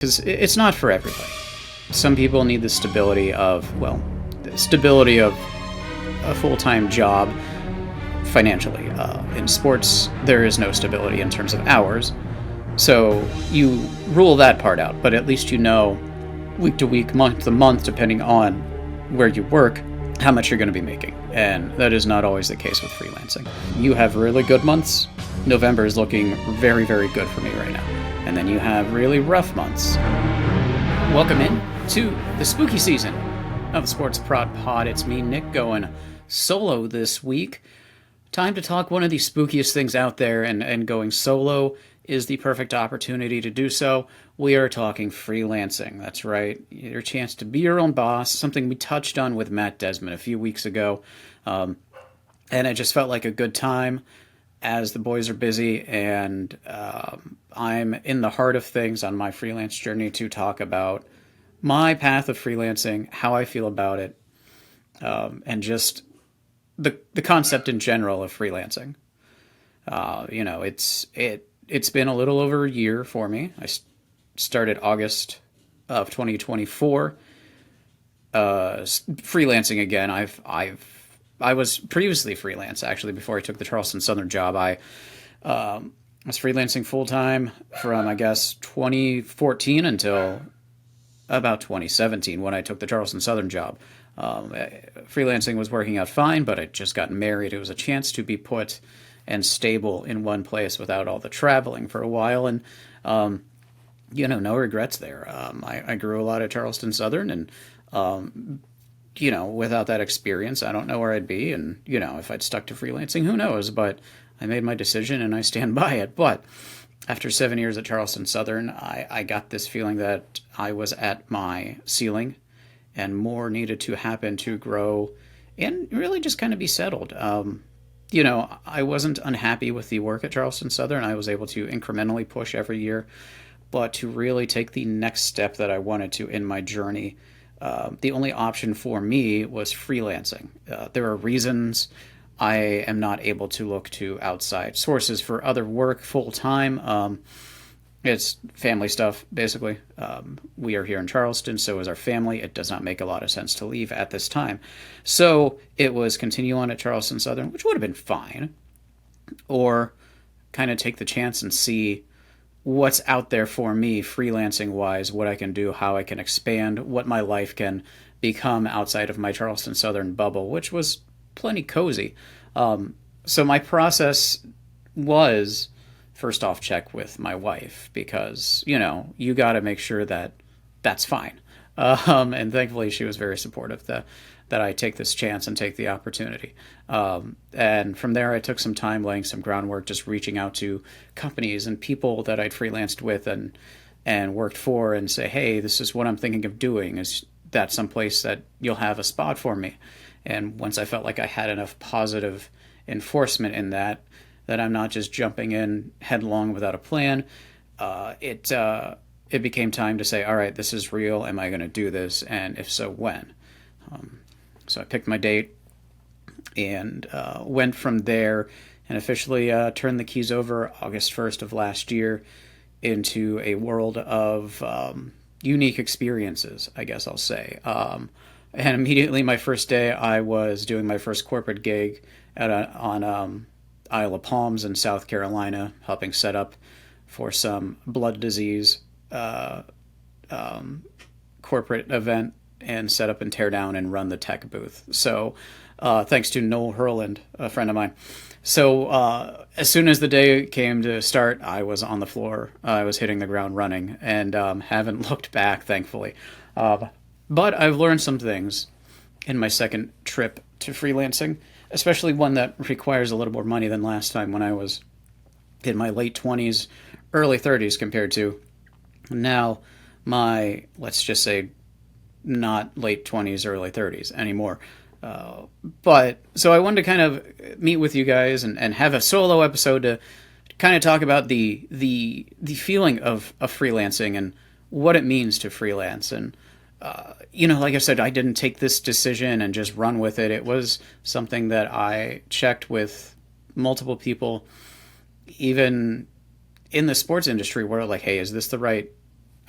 Because it's not for everybody. Some people need the stability of a full-time job financially. In sports, there is no stability in terms of hours. So you rule that part out, but at least you know week to week, month to month, depending on where you work, how much you're going to be making. And that is not always the case with freelancing. You have really good months. November is looking very, very good for me right now. And then you have really rough months. Welcome in to the spooky season of the Sports Prod Pod. It's me, Nick, going solo this week. Time to talk one of the spookiest things out there, and going solo is the perfect opportunity to do so. We are talking freelancing. That's right. Your chance to be your own boss, something we touched on with Matt Desmond a few weeks ago. And it just felt like a good time as the boys are busy, and I'm in the heart of things on my freelance journey to talk about my path of freelancing, how I feel about it, and just the concept in general of freelancing. It's been a little over a year for me. I started August of 2024. Freelancing again. I was previously freelance, actually, before I took the Charleston Southern job. I was freelancing full-time from, I guess, 2014 until about 2017 when I took the Charleston Southern job. Freelancing was working out fine, but I'd just gotten married. It was a chance to be put and stable in one place without all the traveling for a while, and no regrets there. I grew a lot at Charleston Southern, and without that experience, I don't know where I'd be. And, if I'd stuck to freelancing, who knows? But I made my decision and I stand by it. But after 7 years at Charleston Southern, I got this feeling that I was at my ceiling and more needed to happen to grow and really just kind of be settled. I wasn't unhappy with the work at Charleston Southern. I was able to incrementally push every year, but to really take the next step that I wanted to in my journey, the only option for me was freelancing. There are reasons I am not able to look to outside sources for other work full time. It's family stuff, basically. We are here in Charleston, so is our family. It does not make a lot of sense to leave at this time. So it was continue on at Charleston Southern, which would have been fine, or kind of take the chance and see what's out there for me freelancing wise, what I can do, how I can expand, what my life can become outside of my Charleston Southern bubble, which was plenty cozy. So my process was, first off, check with my wife, because, you got to make sure that that's fine. And thankfully she was very supportive that I take this chance and take the opportunity. And from there, I took some time laying some groundwork, just reaching out to companies and people that I'd freelanced with and worked for, and say, hey, this is what I'm thinking of doing. Is that someplace that you'll have a spot for me? And once I felt like I had enough positive enforcement in that I'm not just jumping in headlong without a plan, it became time to say, all right, this is real. Am I going to do this? And if so, when? So I picked my date and went from there, and officially turned the keys over August 1st of last year into a world of unique experiences, I guess I'll say. And immediately my first day, I was doing my first corporate gig on Isle of Palms in South Carolina, helping set up for some blood disease corporate event, and set up and tear down and run the tech booth. So thanks to Noel Hurland, a friend of mine. So as soon as the day came to start, I was on the floor. I was hitting the ground running, and haven't looked back, thankfully. But I've learned some things in my second trip to freelancing, especially one that requires a little more money than last time when I was in my late 20s, early 30s, compared to now my, let's just say, not late 20s, early 30s anymore. But so I wanted to kind of meet with you guys and have a solo episode to kind of talk about the feeling of freelancing and what it means to freelance. And like I said, I didn't take this decision and just run with it. It was something that I checked with multiple people, even in the sports industry, where like, hey, is this the right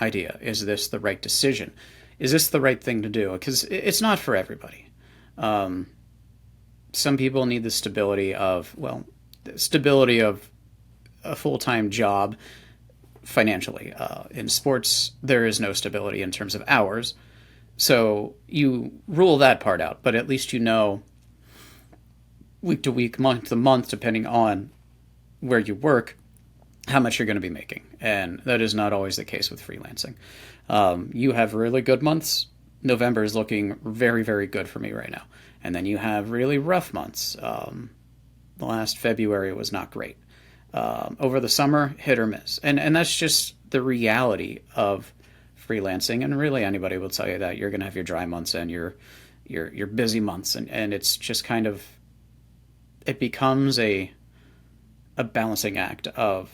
idea? Is this the right decision? Is this the right thing to do? Because it's not for everybody. Some people need the stability of, well, the stability of a full time job financially. In sports, there is no stability in terms of hours. So you rule that part out, but at least you know week to week, month to month, depending on where you work, how much you're going to be making. And that is not always the case with freelancing. You have really good months. November is looking very, very good for me right now. And then you have really rough months. The last February was not great. Over the summer, hit or miss. And that's just the reality of freelancing. And really anybody will tell you that you're going to have your dry months and your busy months. And it's just kind of, it becomes a balancing act of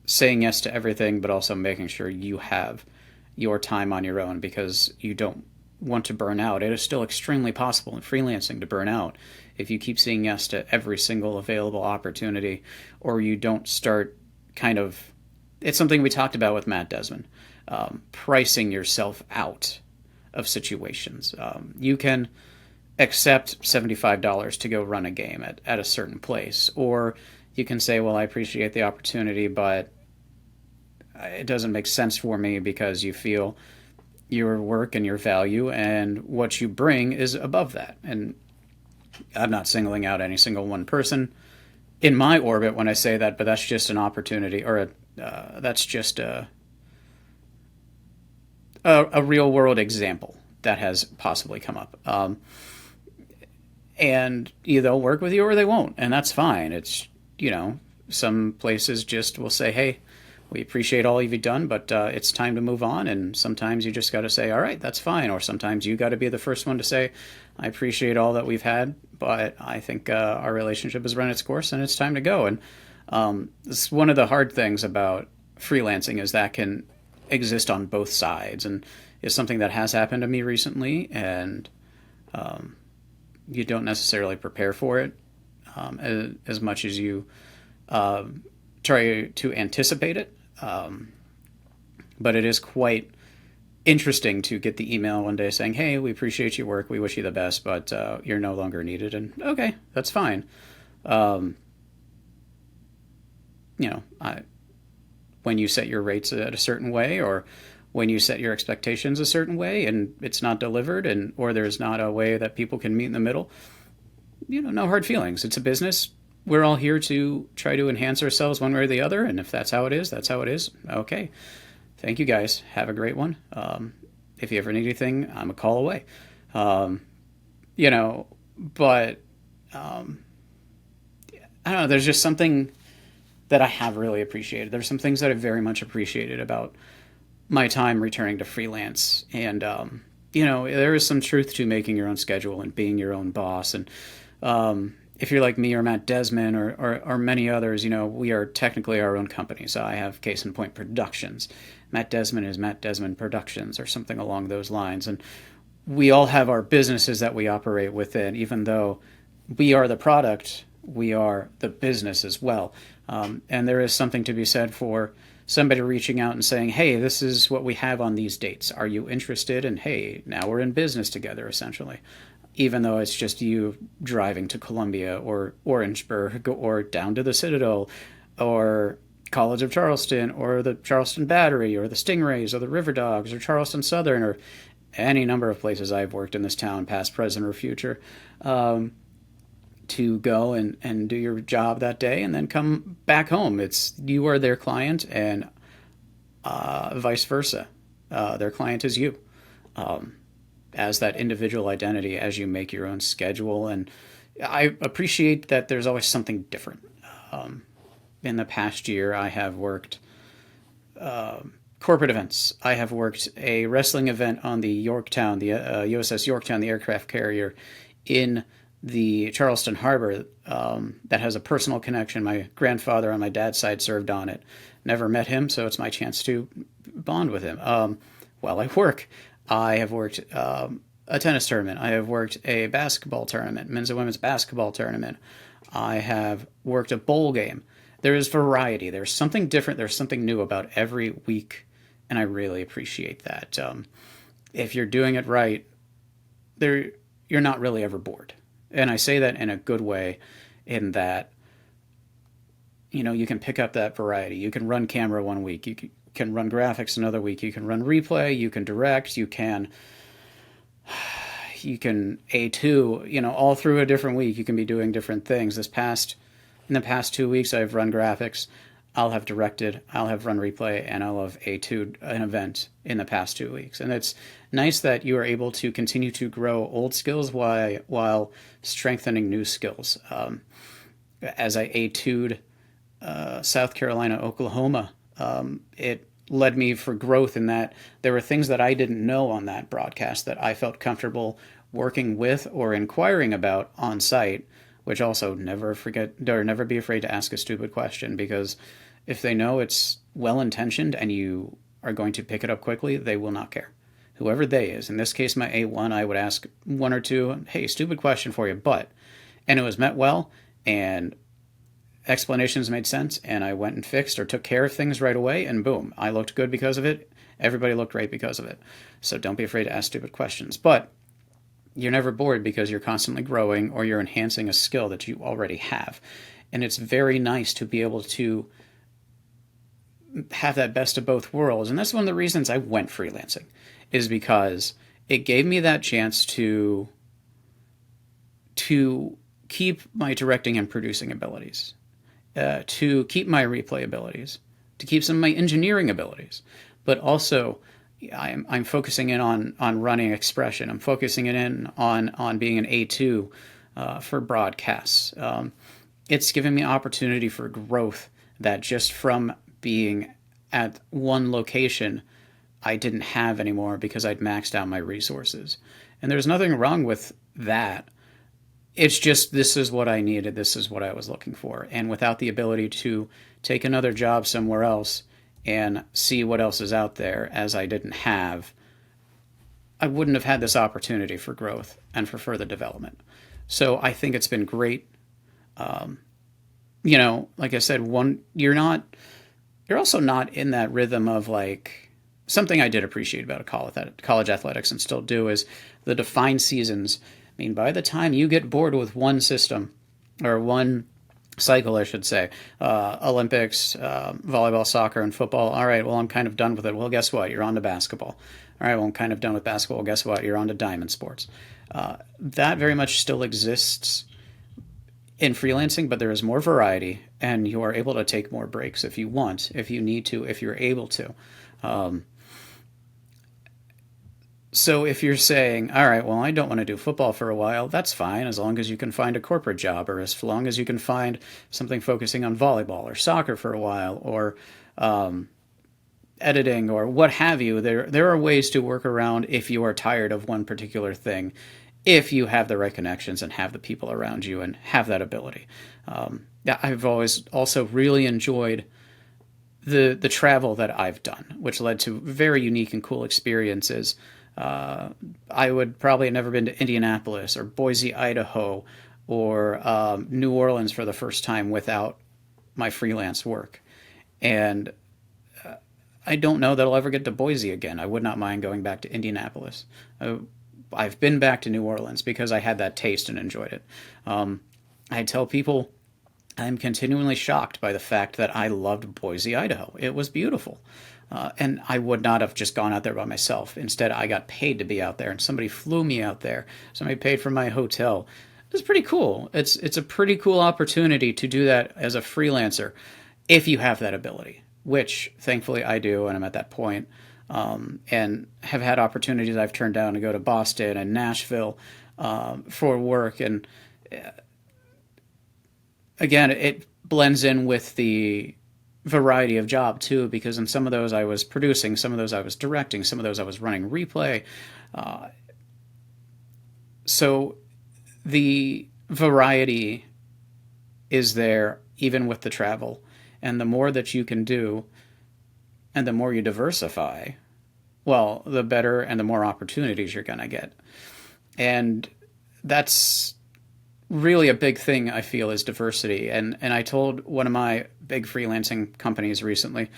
saying yes to everything, but also making sure you have your time on your own because you don't want to burn out. It is still extremely possible in freelancing to burn out if you keep saying yes to every single available opportunity, or you don't start kind of. It's something we talked about with Matt Desmond, pricing yourself out of situations. You can accept $75 to go run a game at a certain place, or you can say, well, I appreciate the opportunity, but it doesn't make sense for me because you feel your work and your value and what you bring is above that. And I'm not singling out any single one person in my orbit when I say that, but that's just an opportunity, or that's just a real world example that has possibly come up. And either they'll work with you or they won't, and that's fine. It's, some places just will say, hey, we appreciate all you've done, but it's time to move on. And sometimes you just got to say, all right, that's fine. Or sometimes you got to be the first one to say, I appreciate all that we've had, but I think our relationship has run its course and it's time to go. And it's one of the hard things about freelancing is that can exist on both sides, and is something that has happened to me recently. And you don't necessarily prepare for it as much as you try to anticipate it. But it is quite interesting to get the email one day saying, hey, we appreciate your work. We wish you the best, but you're no longer needed. And okay, that's fine. When you set your rates at a certain way, or when you set your expectations a certain way and it's not delivered, or there's not a way that people can meet in the middle, no hard feelings. It's a business. We're all here to try to enhance ourselves one way or the other. And if that's how it is, that's how it is. Okay. Thank you guys. Have a great one. If you ever need anything, I'm a call away. But I don't know. There's just something that I have really appreciated. There's some things that I very much appreciated about my time returning to freelance. And, there is some truth to making your own schedule and being your own boss. And, if you're like me or Matt Desmond or many others, we are technically our own company. So I have Case in Point Productions. Matt Desmond is Matt Desmond Productions or something along those lines. And we all have our businesses that we operate within. Even though we are the product, we are the business as well. And there is something to be said for somebody reaching out and saying, hey, this is what we have on these dates. Are you interested? And hey, now we're in business together, essentially. Even though it's just you driving to Columbia or Orangeburg or down to the Citadel or College of Charleston or the Charleston Battery or the Stingrays or the River Dogs or Charleston Southern or any number of places I've worked in this town, past, present, or future, to go and do your job that day and then come back home. It's you are their client and vice versa. Their client is you. As that individual identity, as you make your own schedule. And I appreciate that there's always something different. In the past year, I have worked corporate events. I have worked a wrestling event on the Yorktown, the USS Yorktown, the aircraft carrier in the Charleston Harbor, that has a personal connection. My grandfather on my dad's side served on it. Never met him, so it's my chance to bond with him while I work. I have worked a tennis tournament. I have worked a basketball tournament, men's and women's basketball tournament. I have worked a bowl game. There is variety. There's something different. There's something new about every week and I really appreciate that. If you're doing it right, there you're not really ever bored. And I say that in a good way, in that you can pick up that variety. You can run camera one week, you can run graphics another week, you can run replay, you can direct, you can A2, all through a different week. You can be doing different things. In the past 2 weeks, I've run graphics, I'll have directed, I'll have run replay, and I'll have A2 an event in the past 2 weeks. And it's nice that you are able to continue to grow old skills while strengthening new skills. As I A2'd South Carolina, Oklahoma, it led me for growth in that there were things that I didn't know on that broadcast that I felt comfortable working with or inquiring about on site, which also never forget or never be afraid to ask a stupid question, because if they know it's well intentioned and you are going to pick it up quickly, they will not care. Whoever they is. In this case, my A1, I would ask one or two, hey, stupid question for you, and it was met well, and explanations made sense, and I went and fixed or took care of things right away, and boom, I looked good because of it. Everybody looked great because of it. So don't be afraid to ask stupid questions. But you're never bored because you're constantly growing or you're enhancing a skill that you already have. And it's very nice to be able to have that best of both worlds. And that's one of the reasons I went freelancing, is because it gave me that chance to keep my directing and producing abilities, to keep my replay abilities, to keep some of my engineering abilities, but also I'm focusing in on running expression. I'm focusing it in on being an A2 for broadcasts. It's given me opportunity for growth that just from being at one location I didn't have anymore because I'd maxed out my resources. And there's nothing wrong with that. It's just, this is what I needed. This is what I was looking for. And without the ability to take another job somewhere else and see what else is out there, as I didn't have, I wouldn't have had this opportunity for growth and for further development. So I think it's been great. Like I said, you're also not in that rhythm of like, something I did appreciate about college athletics and still do is the defined seasons. I mean, by the time you get bored with one system, or one cycle, I should say, Olympics, volleyball, soccer, and football, all right, well, I'm kind of done with it. Well, guess what? You're on to basketball. All right, well, I'm kind of done with basketball. Well, guess what? You're on to diamond sports. That very much still exists in freelancing, but there is more variety, and you are able to take more breaks if you want, if you need to, if you're able to. So if you're saying, all right, well, I don't want to do football for a while, that's fine, as long as you can find a corporate job, or as long as you can find something focusing on volleyball or soccer for a while, or editing, or what have you. There are ways to work around if you are tired of one particular thing, if you have the right connections and have the people around you and have that ability. I've always also really enjoyed the travel that I've done, which led to very unique and cool experiences. I would probably have never been to Indianapolis or Boise, Idaho, or New Orleans for the first time without my freelance work. And I don't know that I'll ever get to Boise again. I would not mind going back to Indianapolis. I've been back to New Orleans because I had that taste and enjoyed it. I tell people I'm continually shocked by the fact that I loved Boise, Idaho. It was beautiful. And I would not have just gone out there by myself. Instead, I got paid to be out there, and somebody flew me out there. Somebody paid for my hotel. It's pretty cool. It's a pretty cool opportunity to do that as a freelancer if you have that ability, which thankfully I do, and I'm at that point. And have had opportunities I've turned down to go to Boston and Nashville for work. And again, it blends in with the variety of job too, because in some of those I was producing, some of those I was directing, some of those I was running replay. So the variety is there even with the travel. And the more that you can do and the more you diversify, well, the better and the more opportunities you're going to get. And that's really a big thing, I feel, is diversity. And I told one of my big freelancing companies recently,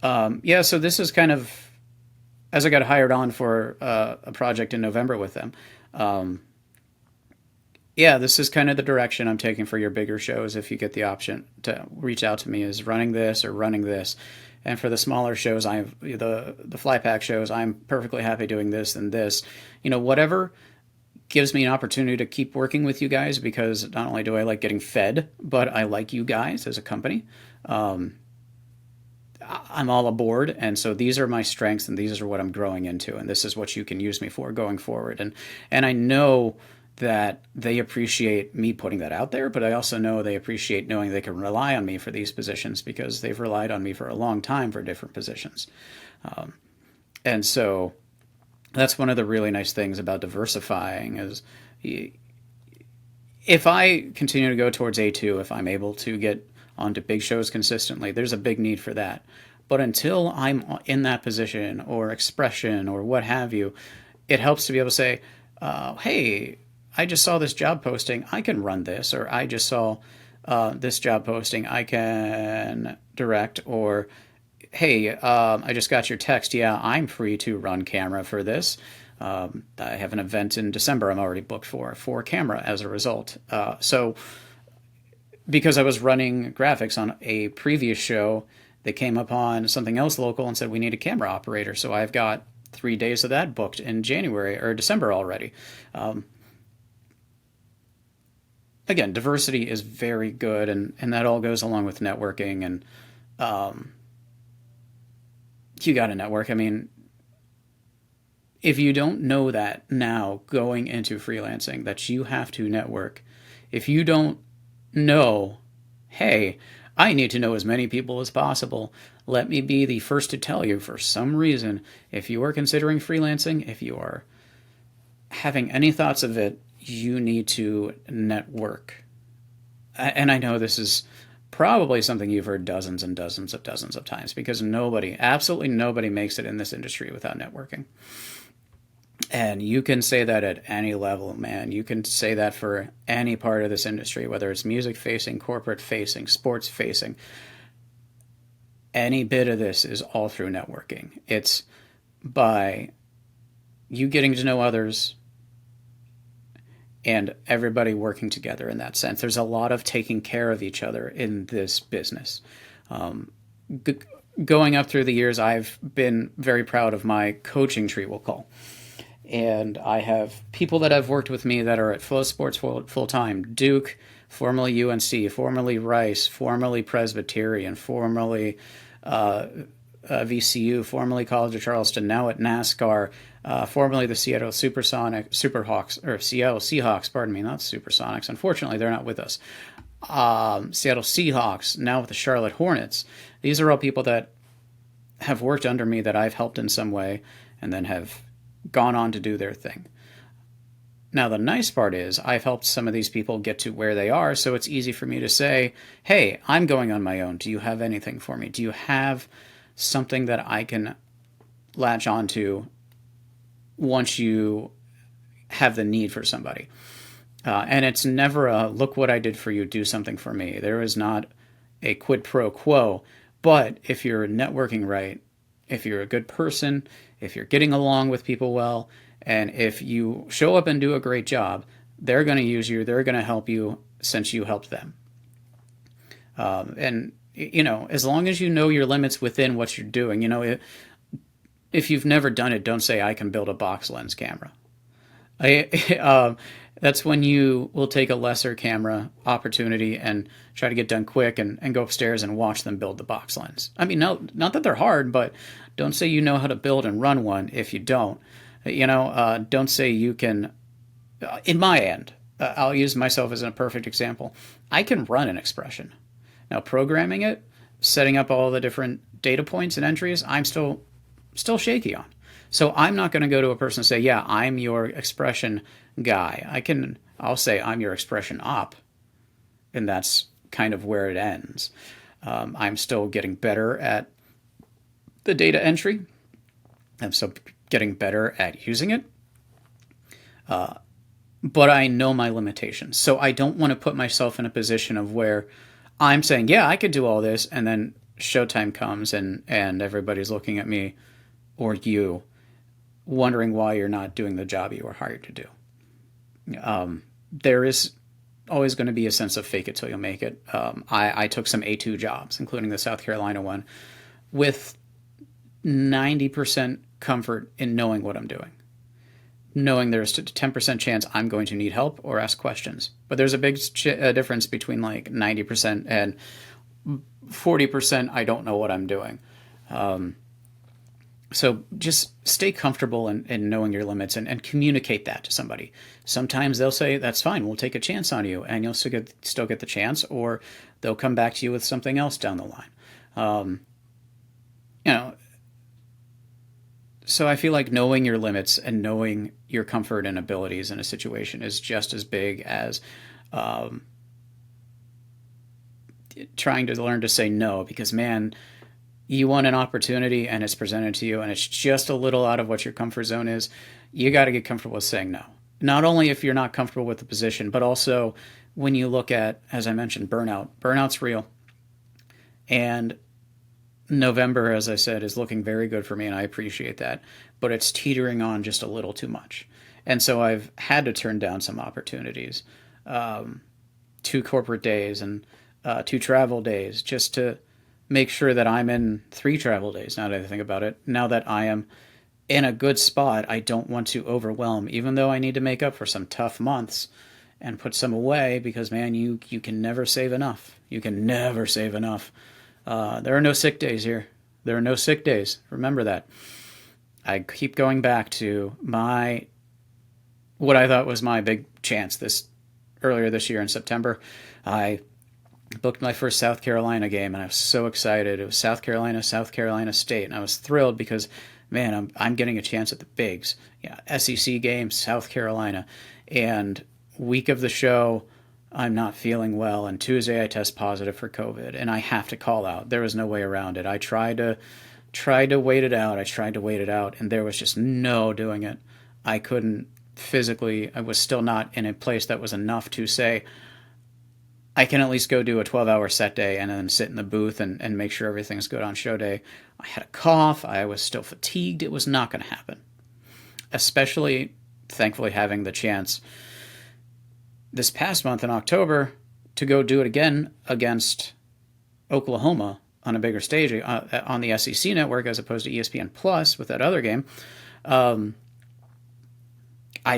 so this is kind of as I got hired on for a project in November with them, um, yeah, this is kind of the direction I'm taking for your bigger shows. If you get the option to reach out to me, is running this or running this. And for the smaller shows, the fly pack shows, I'm perfectly happy doing this and this. Whatever gives me an opportunity to keep working with you guys, because not only do I like getting fed, but I like you guys as a company. Um, I'm all aboard, and so these are my strengths, and these are what I'm growing into, and this is what you can use me for going forward. And I know that they appreciate me putting that out there, but I also know they appreciate knowing they can rely on me for these positions, because they've relied on me for a long time for different positions. And so that's one of the really nice things about diversifying is, if I continue to go towards A2, if I'm able to get onto big shows consistently, there's a big need for that. But until I'm in that position or expression or what have you, it helps to be able to say, hey, I just saw this job posting, I can run this, or I just saw this job posting, I can direct, or hey, I just got your text. Yeah, I'm free to run camera for this. I have an event in December I'm already booked for camera as a result. So because I was running graphics on a previous show, they came upon something else local and said we need a camera operator. So I've got 3 days of that booked in January or December already. Again, diversity is very good, and that all goes along with networking. And you got to network. I mean, if you don't know that now going into freelancing, that you have to network, if you don't know, hey, I need to know as many people as possible, let me be the first to tell you, for some reason, if you are considering freelancing, if you are having any thoughts of it, you need to network. And I know this is probably something you've heard dozens and dozens of times, because nobody, absolutely nobody, makes it in this industry without networking. And you can say that at any level, man. You can say that for any part of this industry, whether it's music facing, corporate facing, sports facing. Any bit of this is all through networking. It's by you getting to know others and everybody working together in that sense. There's a lot of taking care of each other in this business. Um, g- Going up through the years, I've been very proud of my coaching tree, we'll call. And I have people that have worked with me that are at Flow Sports full time: Duke, formerly UNC, formerly Rice, formerly Presbyterian, formerly VCU, formerly College of Charleston, now at NASCAR, formerly the Seattle Superhawks, or Seattle Seahawks, pardon me, not Supersonics. Unfortunately, they're not with us. Seattle Seahawks, now with the Charlotte Hornets. These are all people that have worked under me that I've helped in some way, and then have gone on to do their thing. Now, the nice part is I've helped some of these people get to where they are, so it's easy for me to say, hey, I'm going on my own. Do you have anything for me? Do you have something that I can latch onto once you have the need for somebody? And it's never a, look what I did for you, do something for me. There is not a quid pro quo. But if you're networking right, if you're a good person, if you're getting along with people well, and if you show up and do a great job, they're going to use you, they're going to help you since you helped them. And, as long as you know your limits within what you're doing, if you've never done it, don't say, I can build a box lens camera. That's when you will take a lesser camera opportunity and try to get done quick, and go upstairs and watch them build the box lens. I mean, no, not that they're hard, but don't say you know how to build and run one if you don't. Don't say you can. In my end, I'll use myself as a perfect example. I can run an expression. Now, programming it, setting up all the different data points and entries, I'm still shaky on. So I'm not going to go to a person and say, yeah, I'm your expression guy. I'll say I'm your expression op, and that's kind of where it ends. I'm still getting better at the data entry. I'm still getting better at using it. But I know my limitations. So I don't want to put myself in a position of where I'm saying, yeah, I could do all this, and then showtime comes and everybody's looking at me or you, wondering why you're not doing the job you were hired to do. There is always going to be a sense of fake it till you make it. I took some A2 jobs, including the South Carolina one, with 90% comfort in knowing what I'm doing, knowing there's a 10% chance I'm going to need help or ask questions. But there's a big difference between like 90% and 40% I don't know what I'm doing. So just stay comfortable in knowing your limits and communicate that to somebody. Sometimes they'll say, that's fine, we'll take a chance on you, and you'll still get the chance, or they'll come back to you with something else down the line. You know, so I feel like knowing your limits and knowing your comfort and abilities in a situation is just as big as trying to learn to say no, because man, you want an opportunity and it's presented to you and it's just a little out of what your comfort zone is, you got to get comfortable with saying no. Not only if you're not comfortable with the position, but also when you look at, as I mentioned, burnout. Burnout's real. And November, as I said, is looking very good for me, and I appreciate that. But it's teetering on just a little too much. And so I've had to turn down some opportunities, 2 corporate days and 2 travel days, just to make sure that I'm in 3 travel days, now that I think about it. Now that I am in a good spot, I don't want to overwhelm, even though I need to make up for some tough months and put some away, because, man, you can never save enough. You can never save enough. There are no sick days here. There are no sick days. Remember that. I keep going back to what I thought was my big chance earlier this year in September. I booked my first South Carolina game, and I was so excited. It was South Carolina State, and I was thrilled because, man, I'm getting a chance at the bigs. SEC game, South Carolina, and week of the show, I'm not feeling well, and Tuesday I test positive for COVID, and I have to call out. There was no way around it. I tried to wait it out. And there was just no doing it. I couldn't physically. I was still not in a place that was enough to say, I can at least go do a 12-hour set day and then sit in the booth and make sure everything's good on show day. I had a cough. I was still fatigued. It was not going to happen. Especially, thankfully, having the chance this past month in October to go do it again against Oklahoma on a bigger stage on the SEC network as opposed to ESPN Plus with that other game. I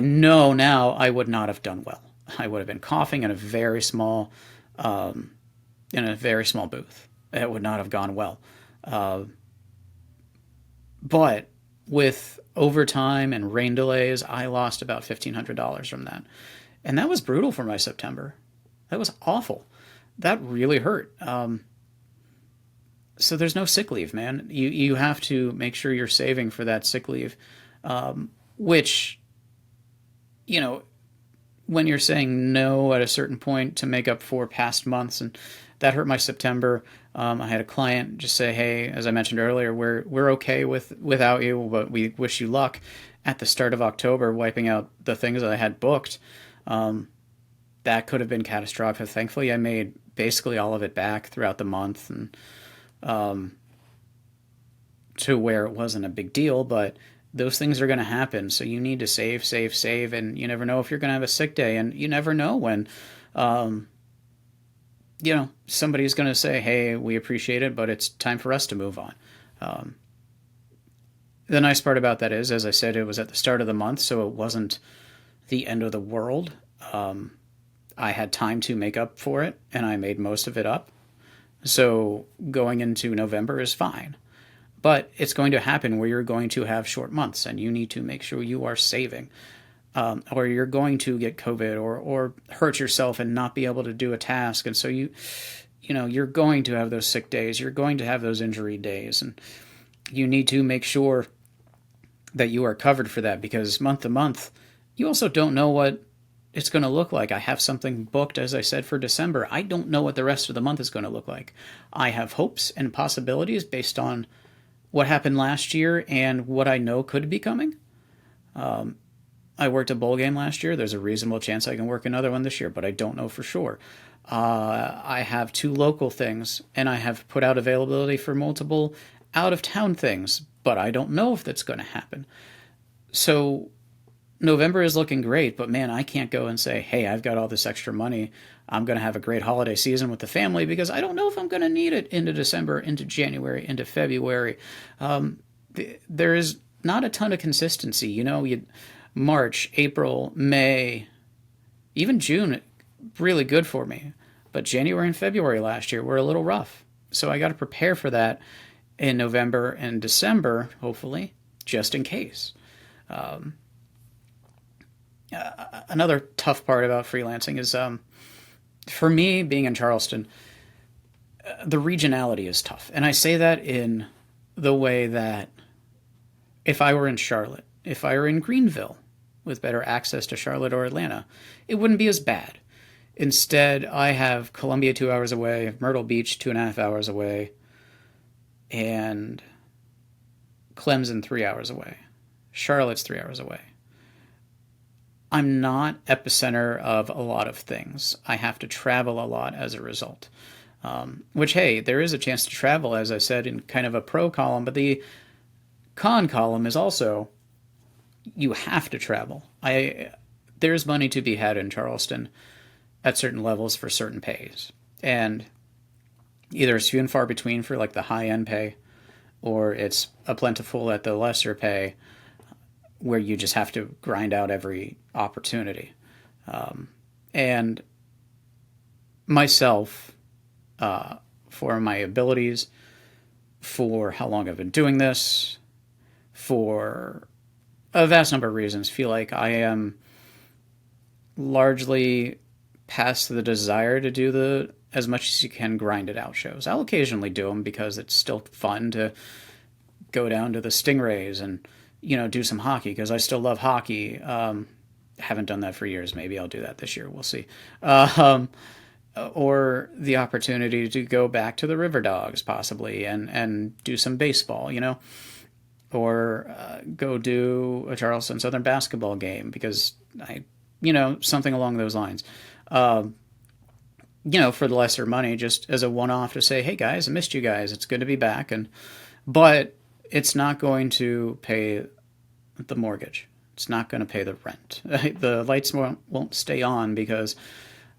know now I would not have done well. I would have been coughing in a very small booth. It would not have gone well. But with overtime and rain delays, I lost about $1,500 from that. And that was brutal for my September. That was awful. That really hurt. So there's no sick leave, man. You have to make sure you're saving for that sick leave, which, when you're saying no at a certain point to make up for past months, and that hurt my September. I had a client just say, "Hey, as I mentioned earlier, we're okay without you, but we wish you luck." At the start of October, wiping out the things that I had booked, that could have been catastrophic. Thankfully, I made basically all of it back throughout the month, and to where it wasn't a big deal, but those things are going to happen. So you need to save, and you never know if you're going to have a sick day, and you never know when, somebody's going to say, "Hey, we appreciate it, but it's time for us to move on." The nice part about that is, as I said, it was at the start of the month, so it wasn't the end of the world. I had time to make up for it, and I made most of it up. So going into November is fine. But it's going to happen where you're going to have short months, and you need to make sure you are saving. Or you're going to get COVID or hurt yourself and not be able to do a task. And so you're going to have those sick days. You're going to have those injury days. And you need to make sure that you are covered for that, because month to month, you also don't know what it's going to look like. I have something booked, as I said, for December. I don't know what the rest of the month is going to look like. I have hopes and possibilities based on what happened last year and what I know could be coming. I worked a bowl game last year. There's a reasonable chance I can work another one this year, but I don't know for sure. I have 2 local things, and I have put out availability for multiple out-of-town things, but I don't know if that's going to happen. So November is looking great, but man, I can't go and say, hey, I've got all this extra money. I'm going to have a great holiday season with the family because I don't know if I'm going to need it into December, into January, into February. There is not a ton of consistency. March, April, May, even June, really good for me. But January and February last year were a little rough. So I got to prepare for that in November and December, hopefully, just in case. Another tough part about freelancing is, for me, being in Charleston, the regionality is tough. And I say that in the way that if I were in Charlotte, if I were in Greenville with better access to Charlotte or Atlanta, it wouldn't be as bad. Instead, I have Columbia 2 hours away, Myrtle Beach 2.5 hours away, and Clemson 3 hours away. Charlotte's 3 hours away. I'm not epicenter of a lot of things. I have to travel a lot as a result. Which, hey, there is a chance to travel, as I said, in kind of a pro column, but the con column is also you have to travel. There's money to be had in Charleston at certain levels for certain pays. And either it's few and far between for like the high end pay, or it's a plentiful at the lesser pay where you just have to grind out every opportunity. And myself, for my abilities, for how long I've been doing this, for a vast number of reasons, feel like I am largely past the desire to do the as much as you can grind it out shows. I'll occasionally do them because it's still fun to go down to the Stingrays and do some hockey because I still love hockey. Haven't done that for years. Maybe I'll do that this year. We'll see. Or the opportunity to go back to the River Dogs possibly and do some baseball, or go do a Charleston Southern basketball game because something along those lines. For the lesser money, just as a one-off to say, hey guys, I missed you guys. It's good to be back. But it's not going to pay the mortgage. It's not going to pay the rent. The lights won't stay on because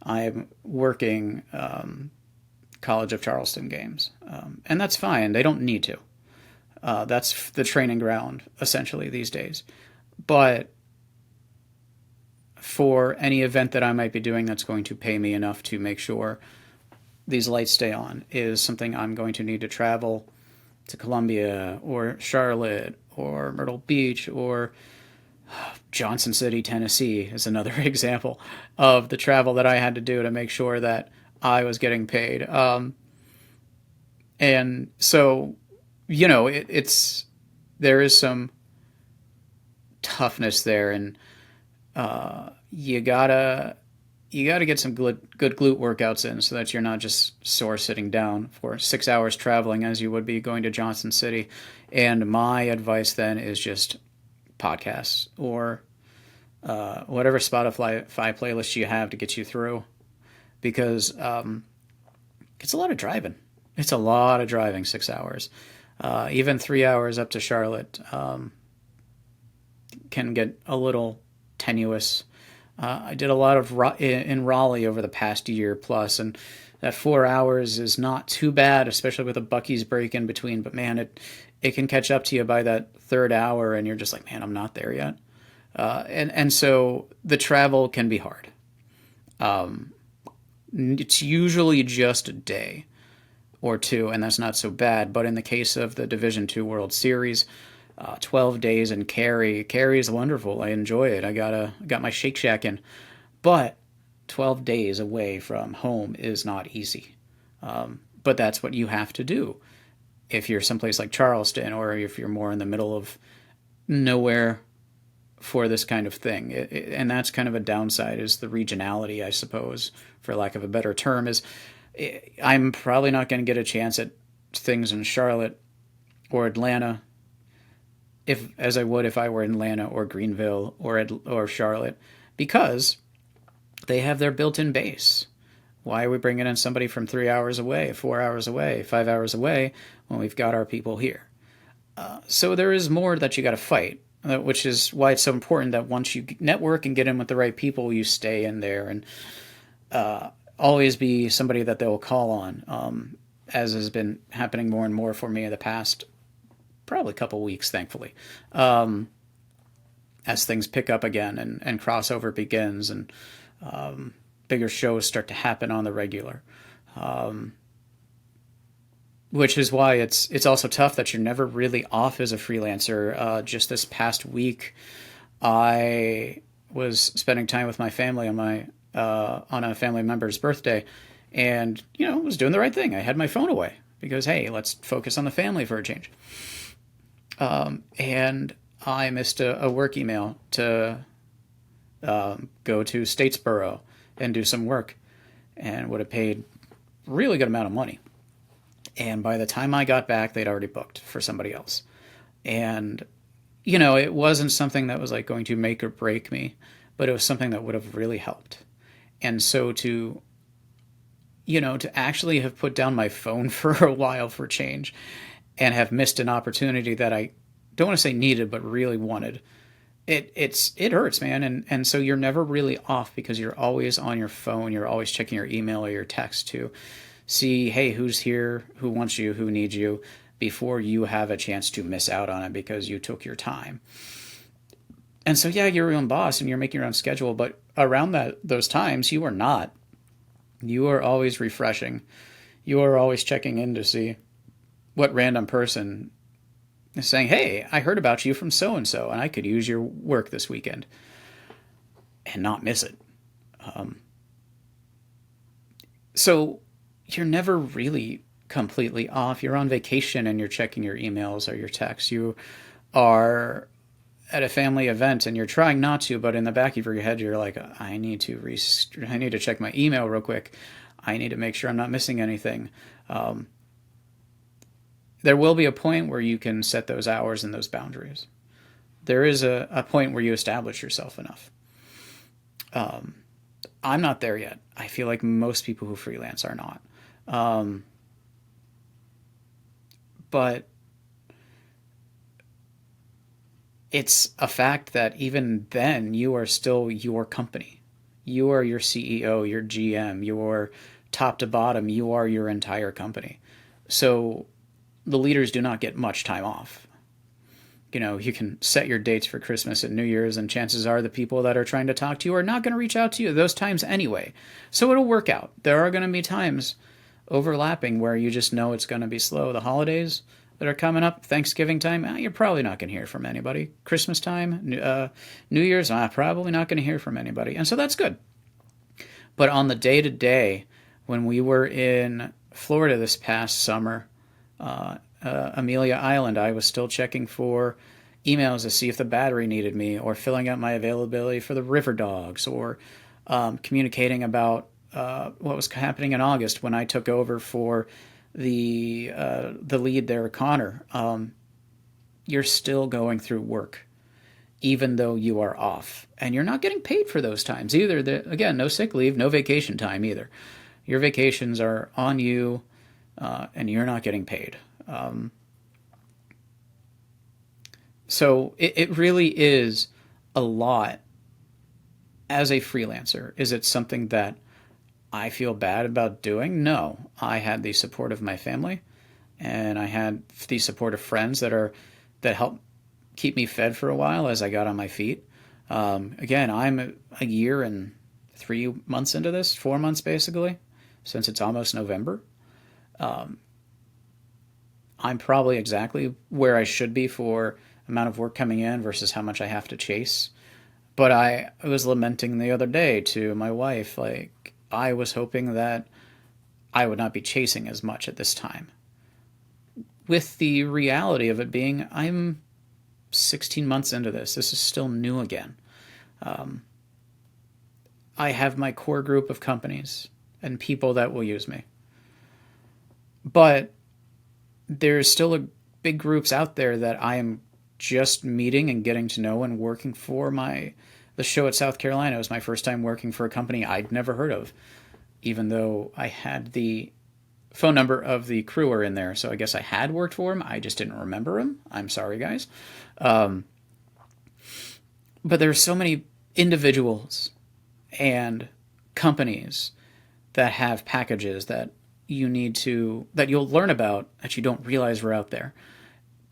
I'm working College of Charleston games. And that's fine. They don't need to. That's the training ground, essentially, these days. But for any event that I might be doing that's going to pay me enough to make sure these lights stay on is something I'm going to need to travel to Columbia or Charlotte or Myrtle Beach or Johnson City, Tennessee is another example of the travel that I had to do to make sure that I was getting paid. And so, it's there is some toughness there, and you gotta get some good glute workouts in so that you're not just sore sitting down for 6 hours traveling as you would be going to Johnson City. And my advice then is just podcasts or whatever Spotify playlist you have to get you through, because it's a lot of driving. It's a lot of driving, 6 hours. Even 3 hours up to Charlotte can get a little tenuous. I did a lot of in Raleigh over the past year plus, and that 4 hours is not too bad, especially with a Buc-ee's break in between. But man, it can catch up to you by that third hour, and you're just like, man, I'm not there yet. And so the travel can be hard. It's usually just a day or two, and that's not so bad. But in the case of the Division II World Series, 12 days in Cary is wonderful. I enjoy it. I got my Shake Shack in, but 12 days away from home is not easy. But that's what you have to do if you're someplace like Charleston, or if you're more in the middle of nowhere for this kind of thing. And that's kind of a downside, is the regionality, I suppose, for lack of a better term. I'm probably not going to get a chance at things in Charlotte or Atlanta as I would if I were in Atlanta or Greenville or Charlotte, because they have their built-in base. Why are we bringing in somebody from 3 hours away, 4 hours away, 5 hours away when we've got our people here? So there is more that you got to fight. which is why it's so important that once you network and get in with the right people, you stay in there and always be somebody that they'll call on, as has been happening more and more for me in the past probably couple weeks, thankfully, as things pick up again and crossover begins and bigger shows start to happen on the regular. Which is why it's also tough that you're never really off as a freelancer. Just this past week, I was spending time with my family on a family member's birthday, and was doing the right thing. I had my phone away because hey, let's focus on the family for a change. And I missed a work email to go to Statesboro and do some work, and would have paid a really good amount of money. And by the time I got back, they'd already booked for somebody else. And, it wasn't something that was like going to make or break me, but it was something that would have really helped. And so to actually have put down my phone for a while for change and have missed an opportunity that I don't want to say needed, but really wanted, it hurts, man. And so you're never really off because you're always on your phone. You're always checking your email or your text to see, hey, who's here, who wants you, who needs you, before you have a chance to miss out on it because you took your time. And so, yeah, you're your own boss and you're making your own schedule, but around those times, you are not. You are always refreshing. You are always checking in to see what random person is saying, hey, I heard about you from so-and-so, and I could use your work this weekend and not miss it. So you're never really completely off. You're on vacation and you're checking your emails or your texts. You are at a family event and you're trying not to, but in the back of your head, you're like, I need to check my email real quick. I need to make sure I'm not missing anything. There will be a point where you can set those hours and those boundaries. There is a point where you establish yourself enough. I'm not there yet. I feel like most people who freelance are not. But it's a fact that even then you are still your company. You are your CEO, your GM, your top to bottom, you are your entire company. So the leaders do not get much time off. You can set your dates for Christmas and New Year's, and chances are the people that are trying to talk to you are not going to reach out to you those times anyway. So it'll work out. There are going to be times overlapping where you just know it's going to be slow. The holidays that are coming up, Thanksgiving time, you're probably not going to hear from anybody. Christmas time, New Year's, probably not going to hear from anybody. And so that's good. But on the day-to-day, when we were in Florida this past summer, Amelia Island, I was still checking for emails to see if the battery needed me, or filling out my availability for the river dogs, or communicating about what was happening in August when I took over for the lead there, Connor. You're still going through work, even though you are off, and you're not getting paid for those times either. Again, no sick leave, no vacation time either. Your vacations are on you, and you're not getting paid. So it really is a lot as a freelancer. Is it something that I feel bad about doing? No. I had the support of my family, and I had the support of friends that helped keep me fed for a while as I got on my feet. Again, I'm a year and 3 months into this, 4 months basically, since it's almost November. I'm probably exactly where I should be for amount of work coming in versus how much I have to chase. But I was lamenting the other day to my wife, like, I was hoping that I would not be chasing as much at this time. With the reality of it being, I'm 16 months into this. This is still new again. I have my core group of companies and people that will use me. But there's still big groups out there that I am just meeting and getting to know and working for. The show at South Carolina was my first time working for a company I'd never heard of, even though I had the phone number of the crewer in there. So I guess I had worked for him. I just didn't remember him. I'm sorry, guys. But there's so many individuals and companies that have packages that that you'll learn about that you don't realize were out there,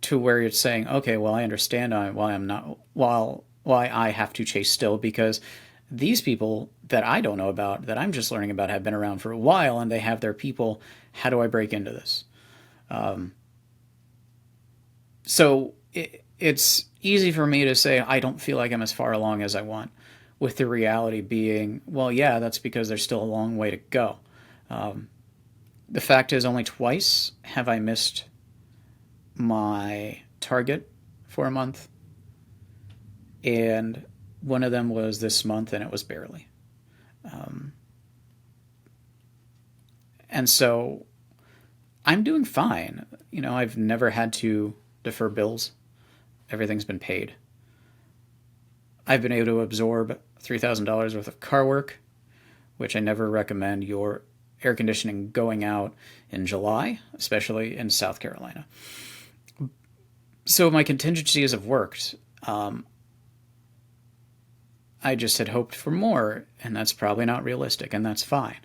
to where it's saying, okay, well, I understand why I'm not why I have to chase still, because these people that I don't know about, that I'm just learning about, have been around for a while and they have their people. How do I break into this? So it's easy for me to say I don't feel like I'm as far along as I want, with the reality being, well, yeah, that's because there's still a long way to go. The fact is, only twice have I missed my target for a month, and one of them was this month, and it was barely. And so I'm doing fine. I've never had to defer bills. Everything's been paid. I've been able to absorb $3,000 worth of car work, which I never recommend your air conditioning going out in July, especially in South Carolina. So my contingencies have worked. I just had hoped for more, and that's probably not realistic, and that's fine.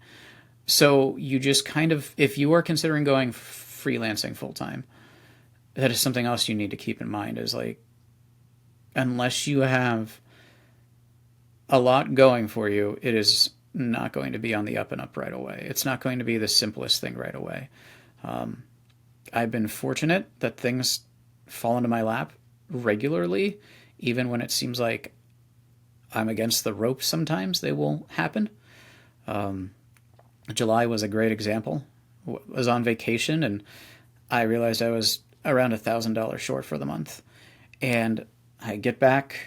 So you just kind of, if you are considering going freelancing full time, that is something else you need to keep in mind, is like, unless you have a lot going for you, it is not going to be on the up and up right away. It's not going to be the simplest thing right away. I've been fortunate that things fall into my lap regularly, even when it seems like I'm against the ropes. Sometimes they will happen. July was a great example. I was on vacation and I realized I was around $1,000 short for the month. And I get back,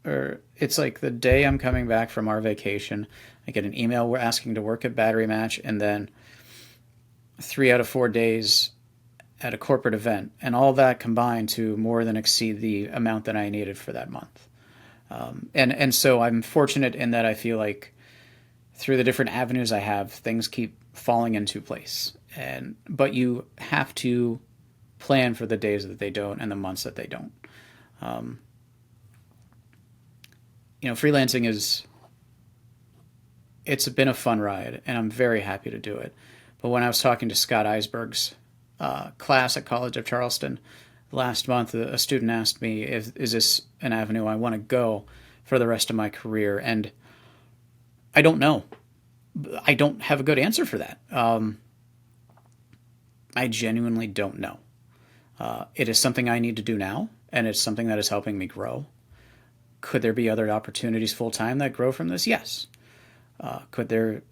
or it's like the day I'm coming back from our vacation, I get an email asking to work at Battery Match, and then 3 out of 4 days at a corporate event, and all that combined to more than exceed the amount that I needed for that month. And so I'm fortunate in that I feel like through the different avenues I have, things keep falling into place. But you have to plan for the days that they don't and the months that they don't. Freelancing it's been a fun ride, and I'm very happy to do it. But when I was talking to Scott Eisberg's class at College of Charleston last month, a student asked me, is this an avenue I want to go for the rest of my career? And I don't know. I don't have a good answer for that. I genuinely don't know. It is something I need to do now, and it's something that is helping me grow. Could there be other opportunities full time that grow from this? Yes. Could there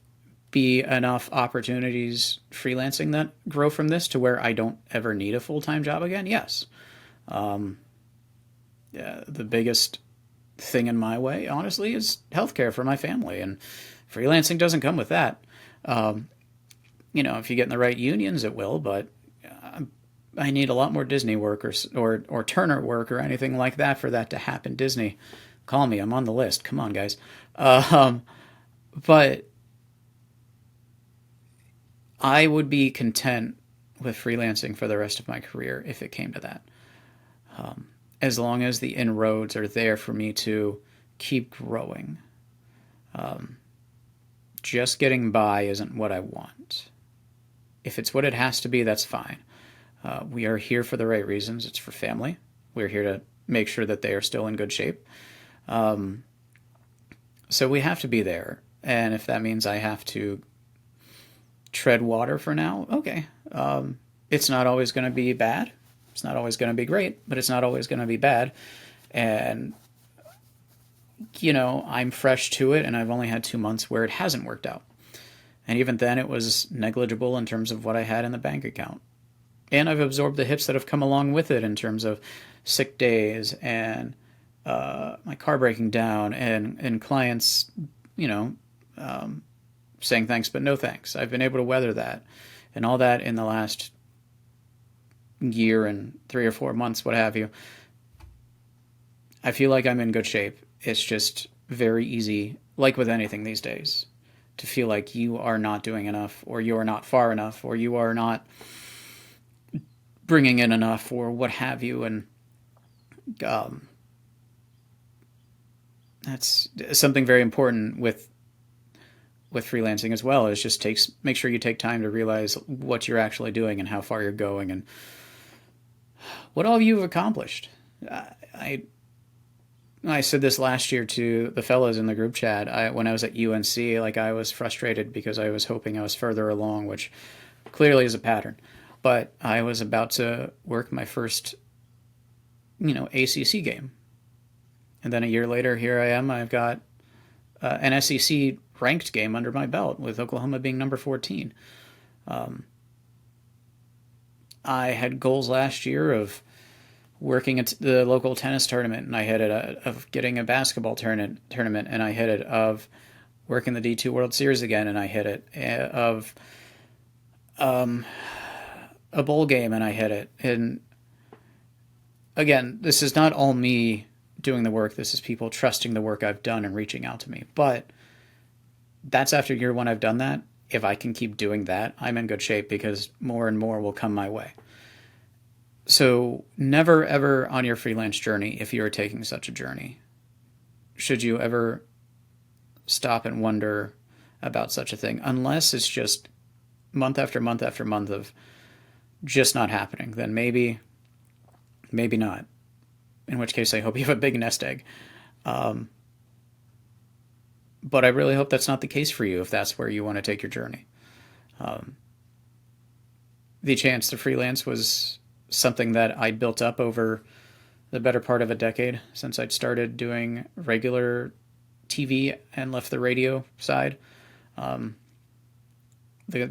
be enough opportunities freelancing that grow from this to where I don't ever need a full time job again? Yes. Yeah, the biggest thing in my way, honestly, is healthcare for my family, and freelancing doesn't come with that. If you get in the right unions, it will, but I need a lot more Disney work or Turner work or anything like that for that to happen. Disney, call me. I'm on the list. Come on, guys. But I would be content with freelancing for the rest of my career if it came to that. As long as the inroads are there for me to keep growing. Just getting by isn't what I want. If it's what it has to be, that's fine. We are here for the right reasons. It's for family. We're here to make sure that they are still in good shape. So we have to be there. And if that means I have to tread water for now, okay. It's not always going to be bad. It's not always going to be great, but it's not always going to be bad. And, I'm fresh to it, and I've only had 2 months where it hasn't worked out. And even then, it was negligible in terms of what I had in the bank account. And I've absorbed the hits that have come along with it in terms of sick days and my car breaking down and clients, saying thanks but no thanks. I've been able to weather that, and all that in the last year and 3 or 4 months, what have you. I feel like I'm in good shape. It's just very easy, like with anything these days, to feel like you are not doing enough, or you are not far enough, or you are not bringing in enough, or what have you. And That's something very important with freelancing as well, is just make sure you take time to realize what you're actually doing and how far you're going and what all you've accomplished. I I said this last year to the fellows in the group chat. When I was at UNC, like I was frustrated because I was hoping I was further along, which clearly is a pattern. But I was about to work my first, ACC game, and then a year later, here I am. I've got an SEC ranked game under my belt with Oklahoma being number 14. I had goals last year of working at the local tennis tournament, and I hit it, of getting a basketball tournament, and I hit it, of working the D2 World Series again, and I hit it, of a bowl game, and I hit it. And again, this is not all me doing the work. This is people trusting the work I've done and reaching out to me. But that's after year one I've done that. If I can keep doing that, I'm in good shape because more and more will come my way. So never ever on your freelance journey, if you are taking such a journey, should you ever stop and wonder about such a thing, unless it's just month after month after month of just not happening. Then maybe not. In which case, I hope you have a big nest egg. But I really hope that's not the case for you if that's where you want to take your journey. The chance to freelance was something that I built up over the better part of a decade since I'd started doing regular TV and left the radio side. The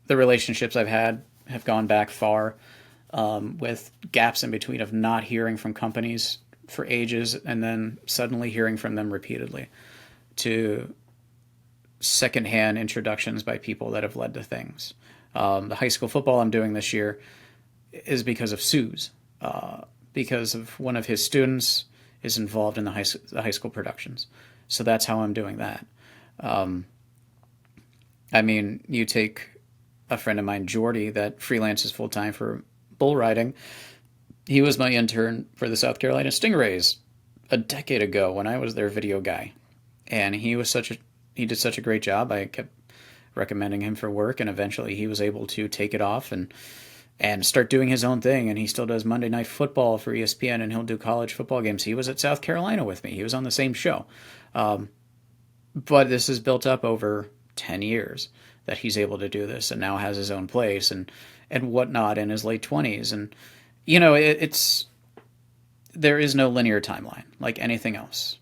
relationships I've had have gone back far, with gaps in between of not hearing from companies for ages and then suddenly hearing from them repeatedly, to secondhand introductions by people that have led to things. The high school football I'm doing this year is because of Sue's, because of one of his students is involved in the high school productions. So that's how I'm doing that. You take a friend of mine, Jordy, that freelances full time for bull riding. He was my intern for the South Carolina Stingrays a decade ago when I was their video guy, and he did such a great job. I kept recommending him for work, and eventually he was able to take it off and start doing his own thing. And he still does Monday Night Football for ESPN, and he'll do college football games. He was at South Carolina with me. He was on the same show. But this is built up over 10 years that he's able to do this, and now has his own place and whatnot in his late 20s. And, there is no linear timeline like anything else.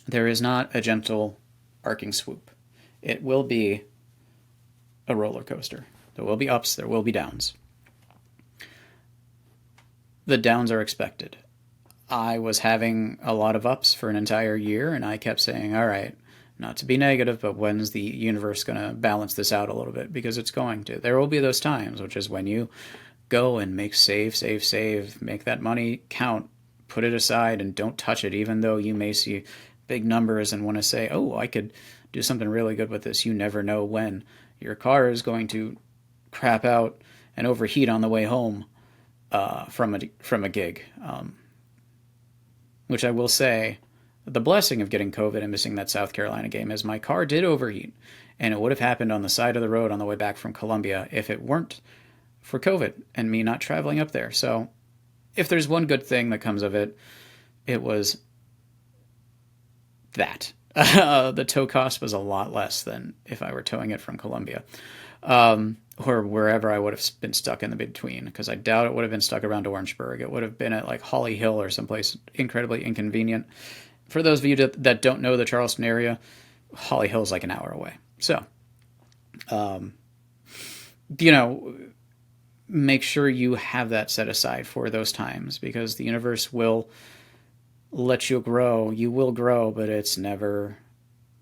There is not a gentle arcing swoop. It will be a roller coaster. There will be ups, there will be downs. The downs are expected. I was having a lot of ups for an entire year, and I kept saying, all right, not to be negative, but when's the universe going to balance this out a little bit? Because it's going to. There will be those times, which is when you go and save, make that money count, put it aside, and don't touch it, even though you may see big numbers and want to say, oh, I could do something really good with this. You never know when your car is going to crap out and overheat on the way home from a gig. Which I will say, the blessing of getting COVID and missing that South Carolina game is my car did overheat, and it would have happened on the side of the road on the way back from Columbia if it weren't for COVID and me not traveling up there. So if there's one good thing that comes of it, it was that. The tow cost was a lot less than if I were towing it from Columbia, or wherever I would have been stuck in the between, because I doubt it would have been stuck around Orangeburg. It would have been at like Holly Hill or someplace incredibly inconvenient. For those of you that don't know the Charleston area, Holly Hill is like an hour away. So, make sure you have that set aside for those times, because the universe will let you grow. You will grow, but it's never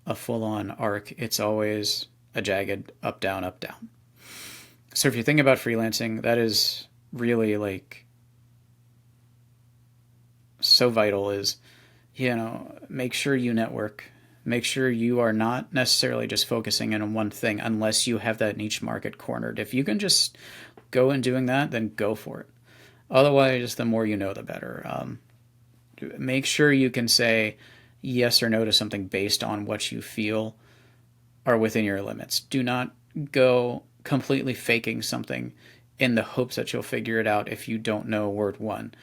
a full-on arc. It's always a jagged up, down, up, down. So if you think about freelancing, that is really like so vital, is, make sure you network. Make sure you are not necessarily just focusing in on one thing unless you have that niche market cornered. If you can just go in doing that, then go for it. Otherwise, the more you know, the better. Make sure you can say, yes or no to something based on what you feel are within your limits. Do not go completely faking something in the hopes that you'll figure it out if you don't know word one.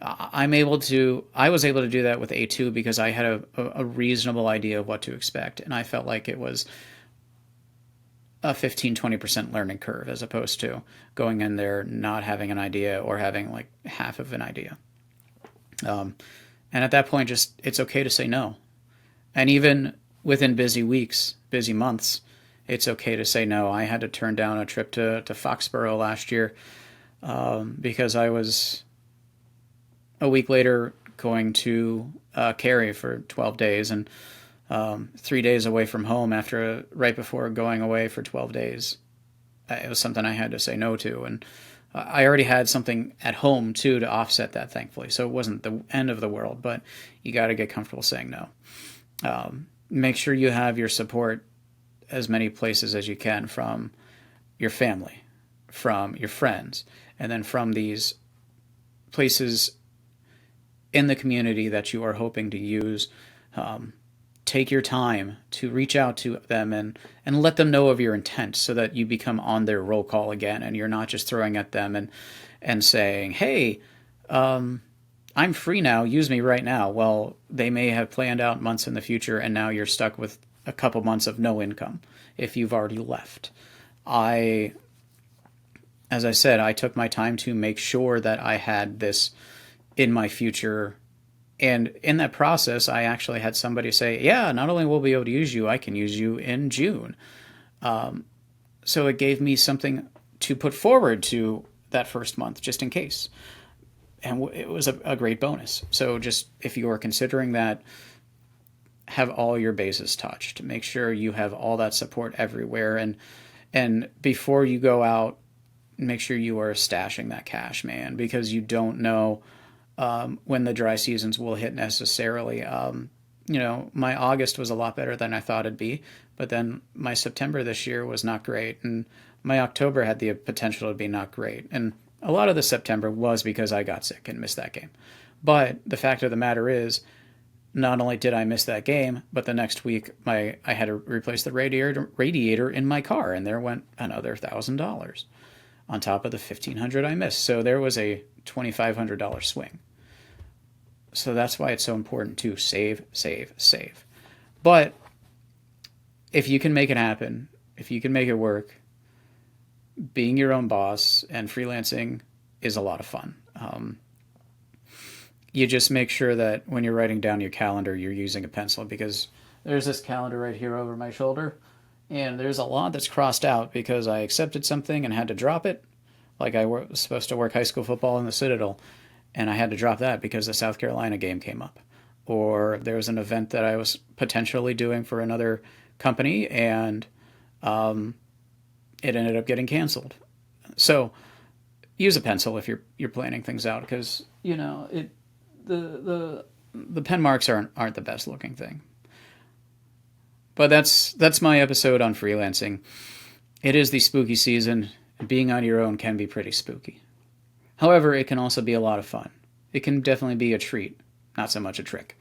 I was able to do that with A2 because I had a reasonable idea of what to expect, and I felt like it was a 15-20% learning curve as opposed to going in there not having an idea or having like half of an idea. And at that point, just it's okay to say no. And even within busy weeks, busy months, it's okay to say no. I had to turn down a trip to Foxborough last year because I was a week later going to Cary for 12 days and 3 days away from home right before going away for 12 days. It was something I had to say no to. And I already had something at home, too, to offset that, thankfully. So it wasn't the end of the world, but you got to get comfortable saying no. Make sure you have your support as many places as you can from your family, from your friends, and then from these places in the community that you are hoping to use. Take your time to reach out to them and let them know of your intent so that you become on their roll call again and you're not just throwing at them and saying, hey, I'm free now, use me right now. Well, they may have planned out months in the future and now you're stuck with a couple months of no income if you've already left. As I said, I took my time to make sure that I had this in my future. And in that process, I actually had somebody say, yeah, not only will we be able to use you, I can use you in June. So it gave me something to put forward to that first month, just in case. And it was a great bonus. So just if you are considering that, have all your bases touched. Make sure you have all that support everywhere. And before you go out, make sure you are stashing that cash, man, because you don't know when the dry seasons will hit necessarily. My August was a lot better than I thought it'd be, but then my September this year was not great, and my October had the potential to be not great. And a lot of the September was because I got sick and missed that game. But the fact of the matter is, not only did I miss that game, but the next week I had to replace the radiator in my car, and there went another $1,000 on top of the $1,500 I missed. So there was a $2,500 swing. So that's why it's so important to save, save, save. But if you can make it happen, if you can make it work, being your own boss and freelancing is a lot of fun. You just make sure that when you're writing down your calendar, you're using a pencil, because there's this calendar right here over my shoulder, and there's a lot that's crossed out because I accepted something and had to drop it. Like I was supposed to work high school football in the Citadel, and I had to drop that because the South Carolina game came up. Or there was an event that I was potentially doing for another company, and it ended up getting canceled. So use a pencil if you're planning things out, because the pen marks aren't the best looking thing. But that's my episode on freelancing. It is the spooky season. Being on your own can be pretty spooky. However, it can also be a lot of fun. It can definitely be a treat, not so much a trick.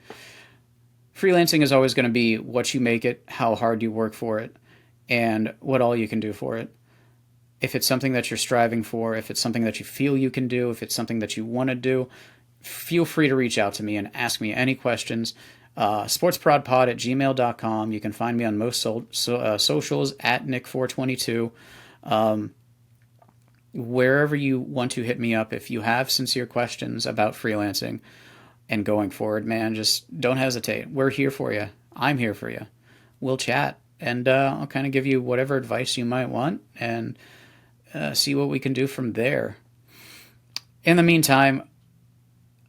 Freelancing is always going to be what you make it, how hard you work for it, and what all you can do for it. If it's something that you're striving for, if it's something that you feel you can do, if it's something that you want to do, feel free to reach out to me and ask me any questions. sportsprodpod@gmail.com. You can find me on most socials at Nick422. Wherever you want to hit me up, if you have sincere questions about freelancing and going forward, man, just don't hesitate. We're here for you. I'm here for you. We'll chat, and I'll kind of give you whatever advice you might want and see what we can do from there. In the meantime,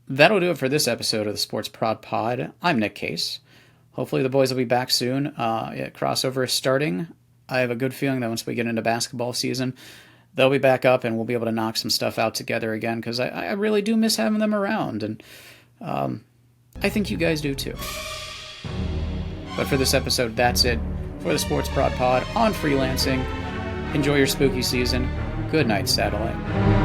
that'll do it for this episode of the Sports Prod Pod. I'm Nick Case. Hopefully the boys will be back soon. Crossover is starting. I have a good feeling that once we get into basketball season, they'll be back up and we'll be able to knock some stuff out together again, because I really do miss having them around, and I think you guys do too. But for this episode, that's it for the Sports Prod Pod on freelancing. Enjoy your spooky season. Good night, Satellite.